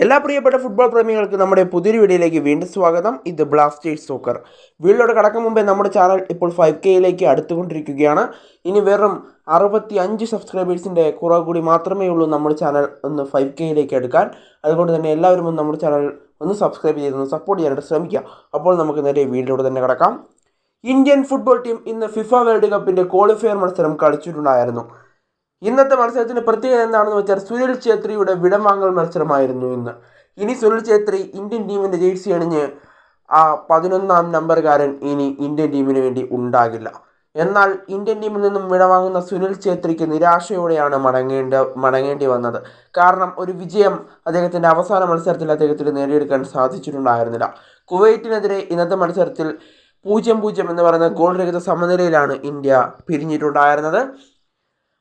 എല്ലാ പ്രിയപ്പെട്ട ഫുട്ബോൾ പ്രേമികൾക്ക് നമ്മുടെ പുതിയൊരു വീഡിയോയിലേക്ക് വീണ്ടും സ്വാഗതം. ഇത് ബ്ലാസ്റ്റേഴ്സ് സോക്കർ. വീഡിയോയുടെ കടക്കും മുമ്പേ നമ്മുടെ ചാനൽ ഇപ്പോൾ 5Kയിലേക്ക് അടുത്തുകൊണ്ടിരിക്കുകയാണ്. ഇനി വെറും 65 സബ്സ്ക്രൈബേഴ്സിൻ്റെ കുറവ് കൂടി മാത്രമേ ഉള്ളൂ നമ്മുടെ ചാനൽ ഒന്ന് 5Kയിലേക്ക് എടുക്കാൻ. അതുകൊണ്ട് തന്നെ എല്ലാവരും ഒന്ന് നമ്മുടെ ചാനൽ ഒന്ന് സബ്സ്ക്രൈബ് ചെയ്തൊന്ന് സപ്പോർട്ട് ചെയ്യാനായിട്ട് ശ്രമിക്കുക. അപ്പോൾ നമുക്ക് നേരെ വീഡിയോയിലൂടെ തന്നെ കിടക്കാം. ഇന്ത്യൻ ഫുട്ബോൾ ടീം ഇന്ന് ഫിഫ വേൾഡ് കപ്പിൻ്റെ ക്വാളിഫയർ മത്സരം കളിച്ചിട്ടുണ്ടായിരുന്നു. ഇന്നത്തെ മത്സരത്തിന് പ്രത്യേകത എന്താണെന്ന് വെച്ചാൽ സുനിൽ ഛേത്രിയുടെ വിടവാങ്ങൽ മത്സരമായിരുന്നു ഇന്ന്. ഇനി സുനിൽ ഛേത്രി ഇന്ത്യൻ ടീമിൻ്റെ ജേഴ്സി അണിഞ്ഞ് ആ 11ാം നമ്പറുകാരൻ ഇനി ഇന്ത്യൻ ടീമിന് വേണ്ടി ഉണ്ടാകില്ല. എന്നാൽ ഇന്ത്യൻ ടീമിൽ നിന്നും വിടവാങ്ങുന്ന സുനിൽ ഛേത്രിക്ക് നിരാശയോടെയാണ് മടങ്ങേണ്ടി വന്നത്. കാരണം ഒരു വിജയം അദ്ദേഹത്തിൻ്റെ അവസാന മത്സരത്തിൽ അദ്ദേഹത്തിന് നേടിയെടുക്കാൻ സാധിച്ചിട്ടുണ്ടായിരുന്നില്ല. കുവൈറ്റിനെതിരെ ഇന്നത്തെ മത്സരത്തിൽ 0-0 എന്ന് പറയുന്ന ഗോൾ രഹിത സമനിലയിലാണ് ഇന്ത്യ പിരിഞ്ഞിട്ടുണ്ടായിരുന്നത്.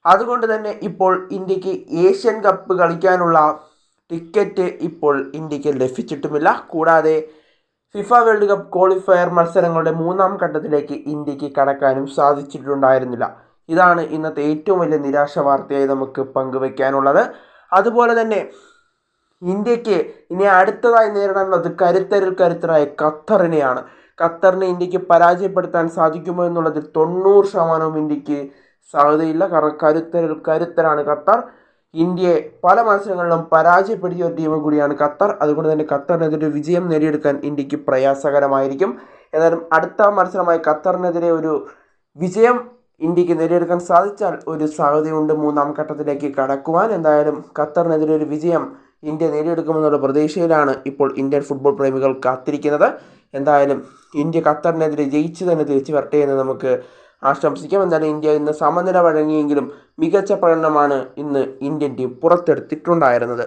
അതുകൊണ്ട് തന്നെ ഇപ്പോൾ ഇന്ത്യക്ക് ഏഷ്യൻ കപ്പ് കളിക്കാനുള്ള ടിക്കറ്റ് ഇപ്പോൾ ഇന്ത്യക്ക് ലഭിച്ചിട്ടുമില്ല. കൂടാതെ ഫിഫ വേൾഡ് കപ്പ് ക്വാളിഫയർ മത്സരങ്ങളുടെ 3ാം ഘട്ടത്തിലേക്ക് ഇന്ത്യക്ക് കടക്കാനും സാധിച്ചിട്ടുണ്ടായിരുന്നില്ല. ഇതാണ് ഇന്നത്തെ ഏറ്റവും വലിയ നിരാശ വാർത്തയായി നമുക്ക് പങ്കുവയ്ക്കാനുള്ളത്. അതുപോലെ തന്നെ ഇന്ത്യക്ക് ഇനി അടുത്തതായി നേരിടാനുള്ളത് കരുത്തരായ ഖത്തറിനെയാണ്. ഖത്തറിനെ ഇന്ത്യക്ക് പരാജയപ്പെടുത്താൻ സാധിക്കുമോ എന്നുള്ളതിൽ 90% ഇന്ത്യക്ക് സാധ്യതയില്ല. കാരണം കരുത്തരാണ് ഖത്തർ. ഇന്ത്യയെ പല മത്സരങ്ങളിലും പരാജയപ്പെടുത്തിയ ഒരു ടീം കൂടിയാണ് ഖത്തർ. അതുകൊണ്ട് തന്നെ ഖത്തറിനെതിരെ വിജയം നേടിയെടുക്കാൻ ഇന്ത്യക്ക് പ്രയാസകരമായിരിക്കും. എന്നാലും അടുത്ത മത്സരമായി ഖത്തറിനെതിരെ ഒരു വിജയം ഇന്ത്യക്ക് നേടിയെടുക്കാൻ സാധിച്ചാൽ ഒരു സാധ്യതയുണ്ട് 3ാം ഘട്ടത്തിലേക്ക് കടക്കുവാൻ. എന്തായാലും ഖത്തറിനെതിരെ ഒരു വിജയം ഇന്ത്യ നേടിയെടുക്കുമെന്നുള്ള പ്രതീക്ഷയിലാണ് ഇപ്പോൾ ഇന്ത്യൻ ഫുട്ബോൾ പ്രേമികൾ കാത്തിരിക്കുന്നത്. എന്തായാലും ഇന്ത്യ ഖത്തറിനെതിരെ ജയിച്ചു തന്നെ തിരിച്ചു വരട്ടെ എന്ന് നമുക്ക് ആശംസിക്കാം. എന്തായാലും ഇന്ത്യ ഇന്ന് സമനില വഴങ്ങിയെങ്കിലും മികച്ച പ്രകടനമാണ് ഇന്ന് ഇന്ത്യൻ ടീം പുറത്തെടുത്തിട്ടുണ്ടായിരുന്നത്.